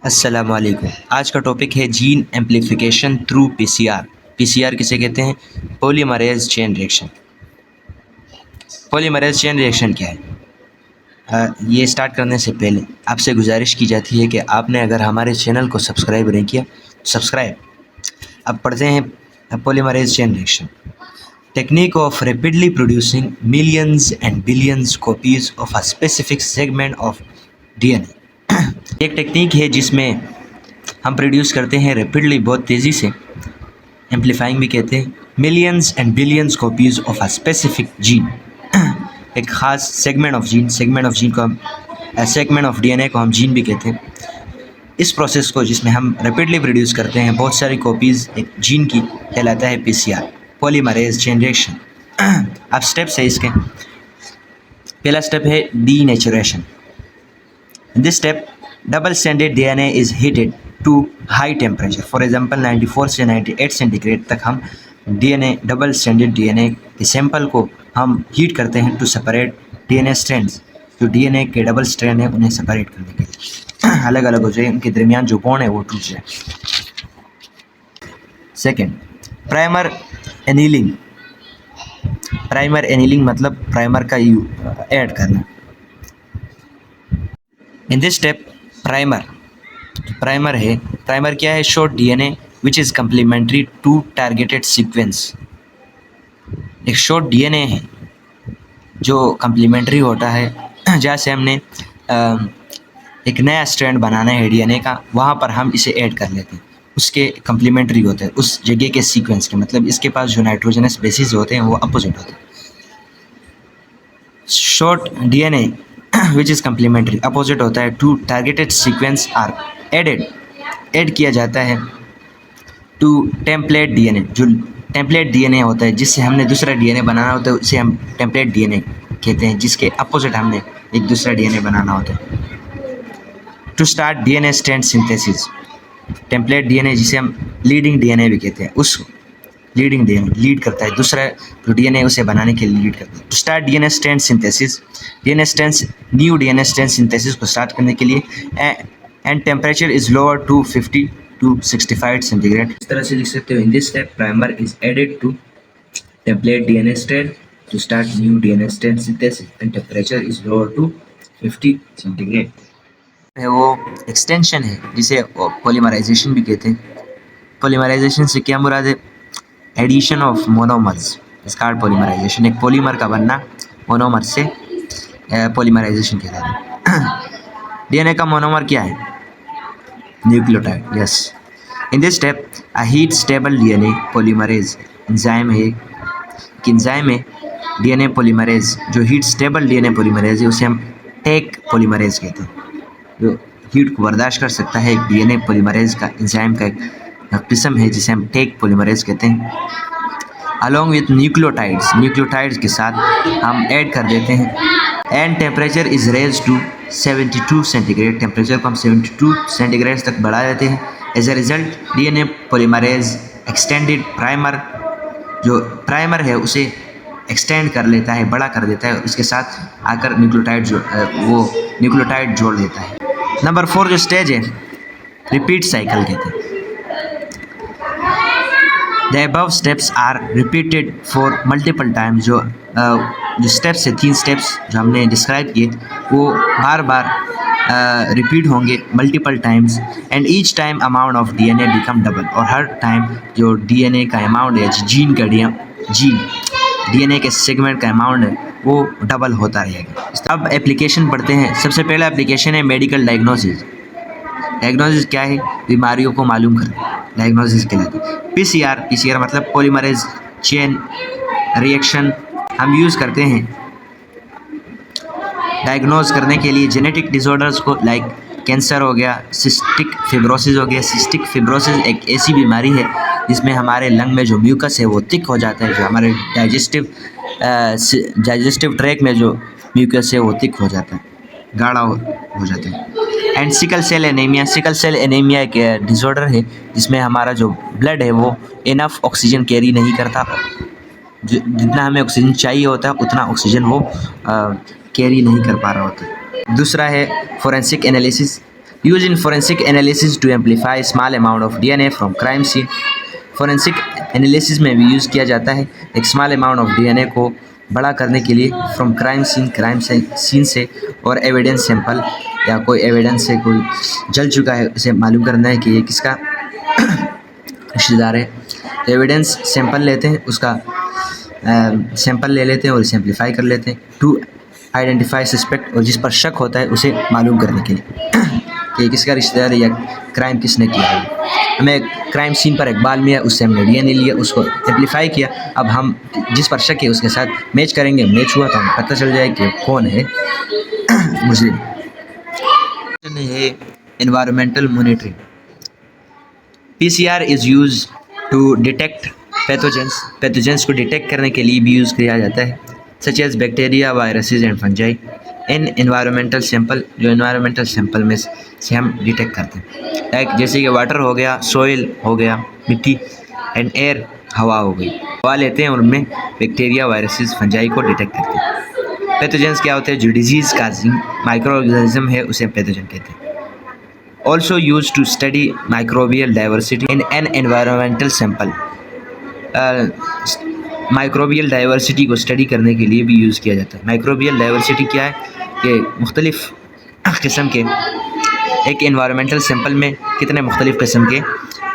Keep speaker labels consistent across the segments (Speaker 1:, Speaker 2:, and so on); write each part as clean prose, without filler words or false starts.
Speaker 1: अस्सलामुअलैकुम। आज का टॉपिक है gene amplification through PCR. PCR किसे कहते हैं? Polymerase chain reaction. Polymerase chain reaction क्या है? ये स्टार्ट करने से पहले आपसे गुजारिश की जाती है कि आपने अगर हमारे चैनल को सब्सक्राइब नहीं किया सब्सक्राइब। अब पढ़ते हैं polymerase chain reaction. Technique of rapidly producing millions and billions copies of a specific segment of DNA. एक टेक्निक है जिसमें हम प्रोड्यूस करते हैं रैपिडली, बहुत तेज़ी से, एम्पलीफाइंग भी कहते हैं, millions and billions copies of a specific gene. एक ख़ास सेगमेंट ऑफ जीन को हम सेगमेंट ऑफ डीएनए को हम जीन भी कहते हैं। इस प्रोसेस को जिसमें हम रैपिडली प्रोड्यूस करते हैं बहुत सारी कॉपीज़ एक जीन की, कहलाता है पीसीआर, पॉलीमरेज चेन रिएक्शन। अब स्टेप्स है इसके। पहला स्टेप है denaturation. This step double standard DNA is heated to high temperature. For example 94 से 98 सेंटीग्रेड तक हम डीएनए, डबल स्टैंडर्ड डीएनए के सैंपल को हम हीट करते हैं टू सेपरेट डीएनए स्ट्रैंड्स। जो डीएनए के डबल स्ट्रैंड है उन्हें सेपरेट करने के लिए अलग अलग हो जाए, उनके दरमियान जो बॉन्ड है वो टूट जाए। Second, primer annealing. Primer annealing मतलब प्राइमर का ऐड करना। इन दिस स्टेप प्राइमर है, प्राइमर क्या है? Short DNA which is complementary to targeted sequence. एक शॉर्ट डीएनए है जो कम्प्लीमेंट्री होता है। जैसे हमने एक नया स्ट्रैंड बनाना है डीएनए का, वहाँ पर हम इसे ऐड कर लेते हैं, उसके कम्प्लीमेंट्री होते हैं उस जगह के सीक्वेंस के, मतलब इसके पास जो नाइट्रोजनस बेसिस होते हैं वो अपोजिट होते हैं। Short DNA which is complementary opposite होता है to targeted sequence are add किया जाता है टू टेम्पलेट डीएनए। जो टेम्पलेट डीएनए होता है जिससे हमने दूसरा डीएनए बनाना होता है उसे हम टेम्पलेट डीएनए कहते हैं, जिसके अपोजिट हमने एक दूसरा डीएनए बनाना होता है। To start DNA strand synthesis. Template DNA जिसे हम लीडिंग डीएनए भी कहते हैं, उस लीडिंग डीएनए लीड करता है, दूसरा जो डीएनए उसे बनाने के लिए लीड करता है। To start DNA strand synthesis, new DNA strand synthesis को स्टार्ट करने के लिए and temperature is lower to 50 to 65 centigrade. इस तरह से लिख सकते हो। In this step primer is added to template DNA strand to start new DNA strand synthesis and temperature is lower to 50 centigrade. है वो एक्सटेंशन है जिसे पॉलीमराइजेशन भी कहते हैं। पॉलीमराइजेशन से क्या मुराद है? Addition of monomers. इसका पॉलीमराइजेशन, एक पॉलीमर का बनना, मोनोमर से पॉलीमराइजेशन कहलाता है। डीएनए का मोनोमर क्या है? Nucleotide. Yes. In this step a heat stable DNA polymerase enzyme है। एंजाइम है डीएनए पॉलीमरेज, जो हीट स्टेबल डीएनए पॉलीमरेज है उसे हम टेक पॉलीमरेज कहते हैं। जो हीट को बर्दाश्त कर सकता है, एक डीएनए पॉलीमरेज का एंजाइम का एक किस्म है जिसे हम टेक पॉलीमरेज कहते हैं। अलॉन्ग विथ न्यूक्लियोटाइड्स के साथ हम ऐड कर देते हैं। And temperature is raise to 72 centigrade. Temperature को हम 72 सेंटीग्रेड तक बढ़ा देते हैं। As a result DNA polymerase extended primer, जो प्राइमर है उसे एक्सटेंड कर लेता है, बड़ा कर देता है, उसके साथ आकर न्यूक्लियोटाइड जोड़ देता है। नंबर 4 जो स्टेज है रिपीट साइकिल कहते हैं। The above steps are repeated for multiple times. जो स्टेप्स है, 3 स्टेप्स जो हमने डिस्क्राइब किए, वो बार बार रिपीट होंगे multiple times. And each time amount of DNA become double. और हर टाइम जो डीएनए का अमाउंट है, डीएनए के सेगमेंट का अमाउंट है, वो डबल होता रहेगा। अब एप्लीकेशन पढ़ते हैं। सबसे पहला एप्लीकेशन है मेडिकल डायग्नोसिस। डायग्नोसिस क्या है? बीमारियों को मालूम करना, डायग्नोसिस कहलाता है। पीसीआर मतलब पॉलीमरेज चेन रिएक्शन हम यूज़ करते हैं डायग्नोज करने के लिए जेनेटिक डिसऑर्डर्स को, लाइक कैंसर हो गया, सिस्टिक फिब्रोसिस हो गया। सिस्टिक फिब्रोसिस एक ऐसी बीमारी है जिसमें हमारे लंग में जो म्यूकस है वो थिक हो जाता है, जो हमारे डाइजेस्टिव ट्रैक में जो म्यूकस है वो थिक हो जाता है, गाढ़ा हो जाता है। एंड सिकल सेल एनीमिया एक डिसऑर्डर है जिसमें हमारा जो ब्लड है वो इनफ ऑक्सीजन कैरी नहीं करता, जितना हमें ऑक्सीजन चाहिए होता है उतना ऑक्सीजन वो कैरी नहीं कर पा रहा होता। दूसरा है forensic analysis. Use in forensic analysis to amplify small amount of DNA from crime scene. Forensic analysis में भी यूज़ किया जाता है एक स्मॉल अमाउंट ऑफ डीएनए को बड़ा करने के लिए फ्रॉम क्राइम सीन से और एविडेंस सैंपल या कोई एविडेंस से कोई जल चुका है उसे मालूम करना है कि ये किसका रिश्तेदार है। तो एविडेंस सैंपल लेते हैं, उसका सैंपल ले लेते हैं और इसे एम्पलीफाई कर लेते हैं टू आइडेंटिफाई सस्पेक्ट, और जिस पर शक होता है उसे मालूम करने के लिए कि किसका रिश्तेदार है या क्राइम किसने किया है। हमें क्राइम सीन पर एक बाल मिला, उससे हमने डीएनए लिया, उसको एम्पलीफाई किया। अब हम जिस पर शक है उसके साथ मैच करेंगे, मैच हुआ तो हमें पता चल जाए कि कौन है मुस्लिम है। Environmental monitoring. PCR is use to detect pathogens को डिटेक्ट करने के लिए भी यूज़ किया जाता है, such as bacteria, viruses and fungi in environmental sample, जो एनवायरमेंटल सैंपल में से हम डिटेक्ट करते हैं। लाइक जैसे कि वाटर हो गया, सॉइल हो गया, मिट्टी, एंड एयर, हवा हो गई। हवा लेते हैं और उनमें बैक्टीरिया, वायरसेस, फंजाई को डिटेक्ट करते हैं। पैथोजेंस क्या होते हैं? जो डिजीज़ काजिंग माइक्रो ऑर्गेनिज्म है उसे पैथोजन कहते हैं। Also use to study microbial diversity in an environmental sample. Microbial diversity को स्टडी करने के लिए भी यूज़ किया जाता है। माइक्रोबियल डाइवर्सिटी क्या है कि मुख्तलिफ़ किस्म के एक एनवायरमेंटल सैंपल में कितने मुख्तलिफ़ किस्म के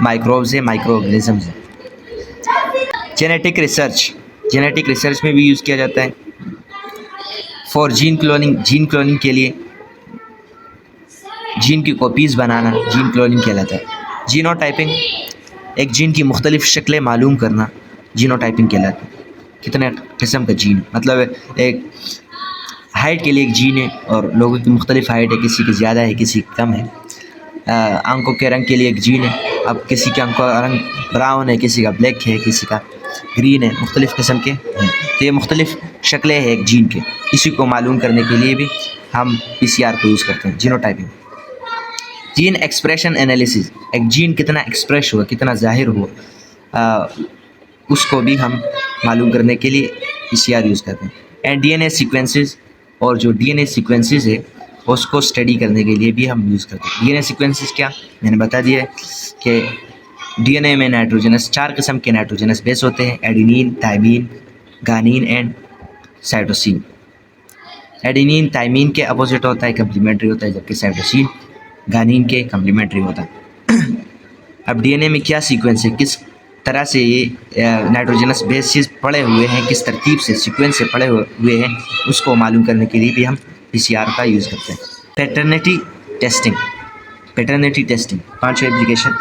Speaker 1: माइक्रोब्स हैं, माइक्रो ऑर्गेनिज़म्स हैं। जेनेटिक रिसर्च में भी यूज़ किया जाता है। फॉर जीन क्लोनिंग के लिए जीन की कॉपीज़ बनाना जीन क्लोनिंग कहलाता है। जीनोटाइपिंग, एक जीन की मुख्तलिफ़ शक्लें मालूम करना जीनोटाइपिंग कहलाता है। कितने किस्म का जीन, मतलब एक हाइट के लिए एक जीन है और लोगों की मुख्तलिफ़ हाइट है, किसी की ज़्यादा है, किसी की कम है। आंखों के रंग के लिए एक जीन है, अब किसी के आंखों का रंग ब्राउन है, किसी का ब्लैक है, किसी का ग्रीन है, मुख्तलिफ़ किस्म के हैं। तो ये मुख्तलिफ़ शक्लें हैं एक जीन के, इसी को मालूम करने के लिए भी हम पीसीआर को यूज़ करते हैं, जीनोटाइपिंग। जीन एक्सप्रेशन एनालिसिस, एक जीन कितना एक्सप्रेस हुआ, कितना ज़ाहिर हुआ, उसको भी हम मालूम करने के लिए पीसीआर यूज़ करते हैं। एंड डीएनए सीक्वेंसेस, और जो डीएनए सीक्वेंसेस है उसको स्टडी करने के लिए भी हम यूज़ करते हैं। डीएनए सीक्वेंसेस क्या, मैंने बता दिया है कि डीएनए में नाइट्रोजनस 4 किस्म के नाइट्रोजनस बेस होते हैं, adenine, thymine, guanine and cytosine. Adenine thymine के अपोजिट होता है, कम्प्लीमेंट्री होता है, जबकि साइटोसिन गानिन के कम्प्लीमेंट्री होता है। अब डीएनए में क्या सीक्वेंस है, किस तरह से ये नाइट्रोजनस बेसिस पड़े हुए हैं, किस तरतीब से सीक्वेंस से पड़े हुए हैं, उसको मालूम करने के लिए भी हम पीसीआर का यूज़ करते हैं। Paternity testing 5 application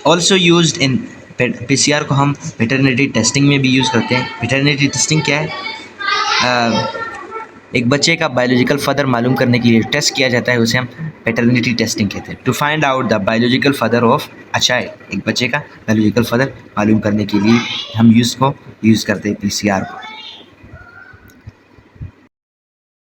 Speaker 1: also used in PCR को हम पैटर्निटी टेस्टिंग में भी यूज़ करते हैं। पैटर्निटी टेस्टिंग क्या है? एक बच्चे का बायोलॉजिकल फादर मालूम करने के लिए टेस्ट किया जाता है, उसे हम पैटर्निटी टेस्टिंग कहते हैं। To find out the biological father of a child, एक बच्चे का बायोलॉजिकल फादर मालूम करने के लिए हम यूज़ करते हैं पीसीआर को।